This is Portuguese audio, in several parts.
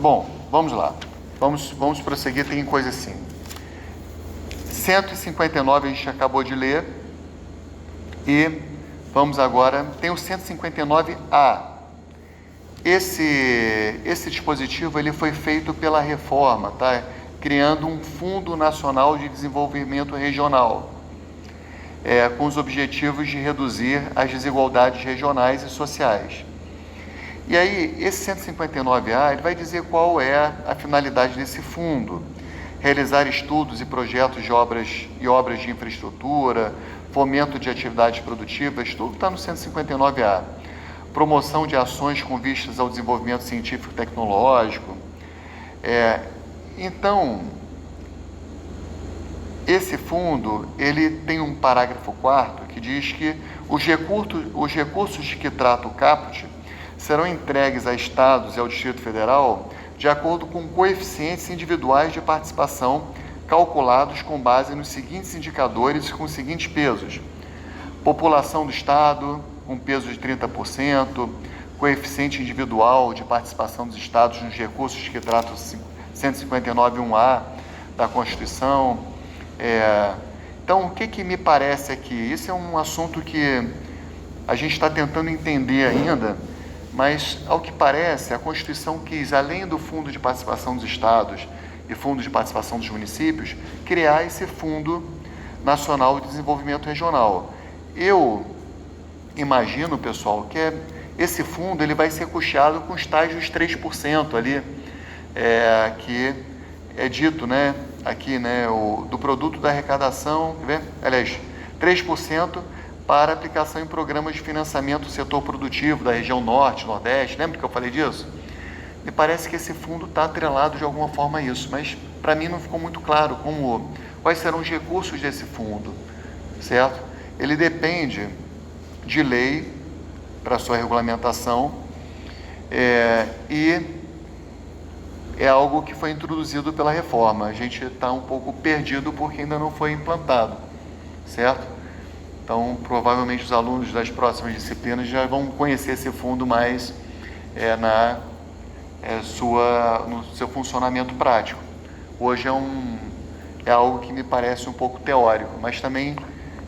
Bom, vamos lá. Vamos prosseguir, tem coisa assim. 159 a gente acabou de ler. E vamos agora, tem o 159A. Esse dispositivo ele foi feito pela reforma, tá? Criando um Fundo Nacional de Desenvolvimento Regional, com os objetivos de reduzir as desigualdades regionais e sociais. E aí, esse 159A, ele vai dizer qual é a finalidade desse fundo: realizar estudos e projetos de obras de infraestrutura, fomento de atividades produtivas, tudo está no 159A. Promoção de ações com vistas ao desenvolvimento científico e tecnológico. Então, esse fundo, ele tem um parágrafo 4º que diz que os recursos de que trata o caput serão entregues a estados e ao Distrito Federal de acordo com coeficientes individuais de participação calculados com base nos seguintes indicadores e com os seguintes pesos: população do estado, com peso de 30%, coeficiente individual de participação dos estados nos recursos que trata o 159.1A da Constituição. Então, o que me parece aqui? Isso é um assunto que a gente está tentando entender ainda, mas, ao que parece, a Constituição quis, além do Fundo de Participação dos Estados e Fundo de Participação dos Municípios, criar esse Fundo Nacional de Desenvolvimento Regional. Eu imagino, pessoal, que esse fundo ele vai ser custeado com os tais dos 3% ali, que é dito, né, aqui, né, do produto da arrecadação, aliás, 3% para aplicação em programas de financiamento do setor produtivo da região norte, nordeste. Lembra que eu falei disso? Me parece que esse fundo está atrelado de alguma forma a isso, mas para mim não ficou muito claro quais serão os recursos desse fundo, certo? Ele depende de lei para sua regulamentação, e é algo que foi introduzido pela reforma. A gente está um pouco perdido porque ainda não foi implantado, certo? Então, provavelmente os alunos das próximas disciplinas já vão conhecer esse fundo mais no seu funcionamento prático. Hoje é algo que me parece um pouco teórico, mas também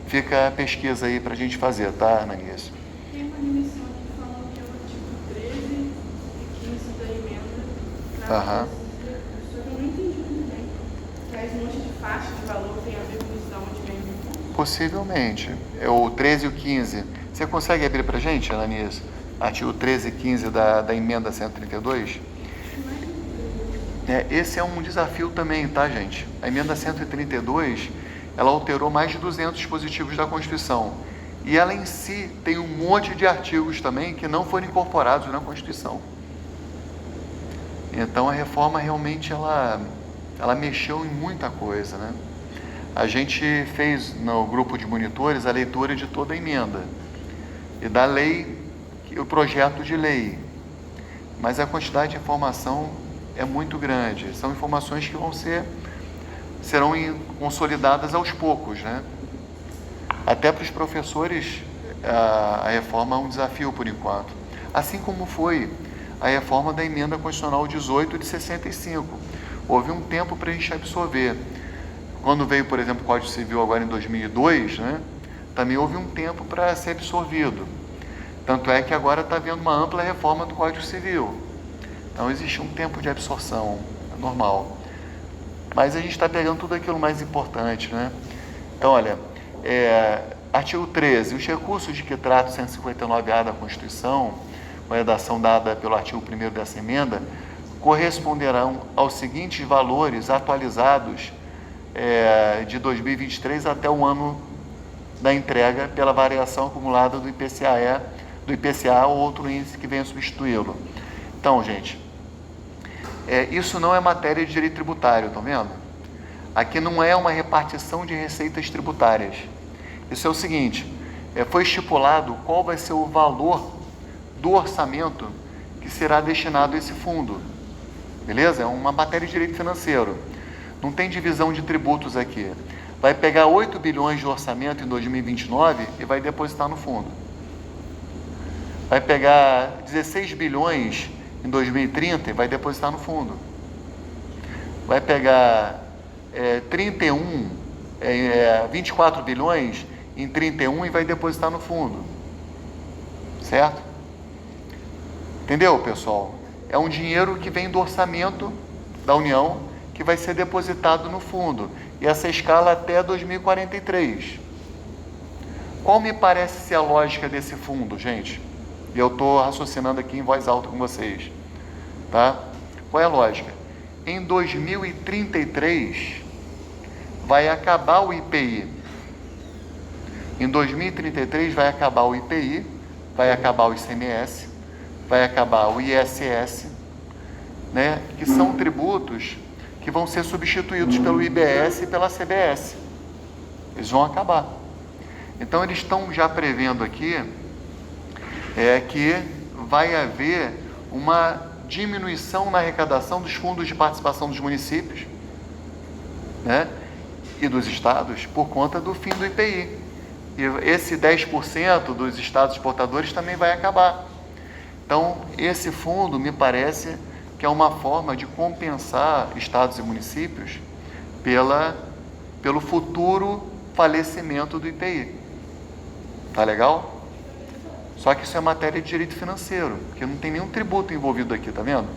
fica a pesquisa aí para a gente fazer, tá, Ananias? Tem uma remissão aqui falando que é o artigo 13 e 15 da emenda. Aham. Só que eu não entendi muito bem. Traz um monte de faixa de valor, tem a ver com isso da onde vem. Possivelmente. É o 13 e o 15. Você consegue abrir para a gente, Ananias? Artigo 13 e 15 da emenda 132? Esse é um desafio também, tá, gente? A emenda 132, ela alterou mais de 200 dispositivos da Constituição. E ela em si tem um monte de artigos também que não foram incorporados na Constituição. Então, a reforma realmente, ela mexeu em muita coisa, né? A gente fez no grupo de monitores a leitura de toda a emenda e da lei, o projeto de lei, mas a quantidade de informação é muito grande. São informações que serão consolidadas aos poucos, né? Até para os professores, a reforma é um desafio por enquanto, assim como foi a reforma da emenda constitucional 18 de 65. Houve um tempo para a gente absorver. Quando veio, por exemplo, o Código Civil agora em 2002, né, também houve um tempo para ser absorvido. Tanto é que agora está havendo uma ampla reforma do Código Civil. Então, existe um tempo de absorção, é normal. Mas a gente está pegando tudo aquilo mais importante, né? Então, olha, artigo 13. Os recursos de que trata o 159A da Constituição, com a redação dada pelo artigo 1º dessa emenda, corresponderão aos seguintes valores atualizados de 2023 até o ano da entrega pela variação acumulada do IPCA ou outro índice que venha substituí-lo. Então, gente, isso não é matéria de direito tributário, estão vendo? Aqui não é uma repartição de receitas tributárias. Isso é o seguinte: foi estipulado qual vai ser o valor do orçamento que será destinado a esse fundo. Beleza? É uma matéria de direito financeiro. Não tem divisão de tributos aqui. Vai pegar 8 bilhões de orçamento em 2029 e vai depositar no fundo. Vai pegar 16 bilhões em 2030 e vai depositar no fundo. Vai pegar 24 bilhões em 31 e vai depositar no fundo. Certo? Entendeu, pessoal? É um dinheiro que vem do orçamento da União que vai ser depositado no fundo. E essa escala até 2043. Qual me parece ser a lógica desse fundo, gente? E eu estou raciocinando aqui em voz alta com vocês. Tá? Qual é a lógica? Em 2033 vai acabar o IPI. Em 2033 vai acabar o IPI, vai acabar o ICMS, vai acabar o ISS, né? Que são tributos que vão ser substituídos pelo IBS e pela CBS. Eles vão acabar. Então eles estão já prevendo aqui que vai haver uma diminuição na arrecadação dos fundos de participação dos municípios, né, e dos estados por conta do fim do IPI. E esse 10% dos estados exportadores também vai acabar. Então, esse fundo me parece que é uma forma de compensar estados e municípios pelo futuro falecimento do IPI. Tá legal? Só que isso é matéria de direito financeiro, porque não tem nenhum tributo envolvido aqui, tá vendo?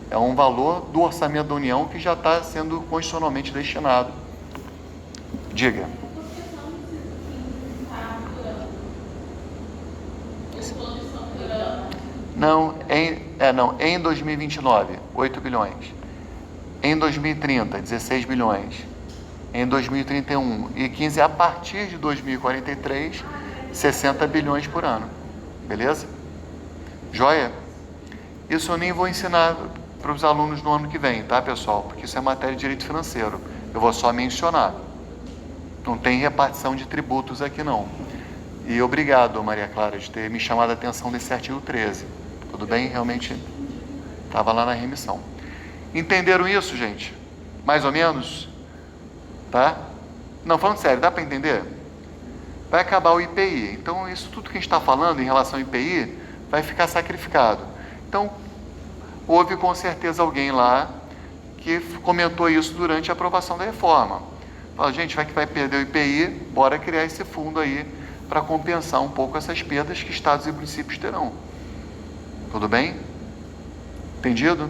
É um valor do orçamento da União que já está sendo constitucionalmente destinado. Diga. Não, em 2029, 8 bilhões. Em 2030, 16 bilhões. Em 2031 e 15, a partir de 2043, 60 bilhões por ano. Beleza? Joia? Isso eu nem vou ensinar para os alunos no ano que vem, tá, pessoal? Porque isso é matéria de direito financeiro. Eu vou só mencionar. Não tem repartição de tributos aqui, não. E obrigado, Maria Clara, de ter me chamado a atenção desse artigo 13. Tudo bem? Realmente estava lá na remissão. Entenderam isso, gente? Mais ou menos? Tá? Não, falando sério, dá para entender? Vai acabar o IPI. Então, isso tudo que a gente está falando em relação ao IPI vai ficar sacrificado. Então, houve com certeza alguém lá que comentou isso durante a aprovação da reforma. Fala, gente, vai que vai perder o IPI, bora criar esse fundo aí para compensar um pouco essas perdas que estados e municípios terão. Tudo bem? Entendido?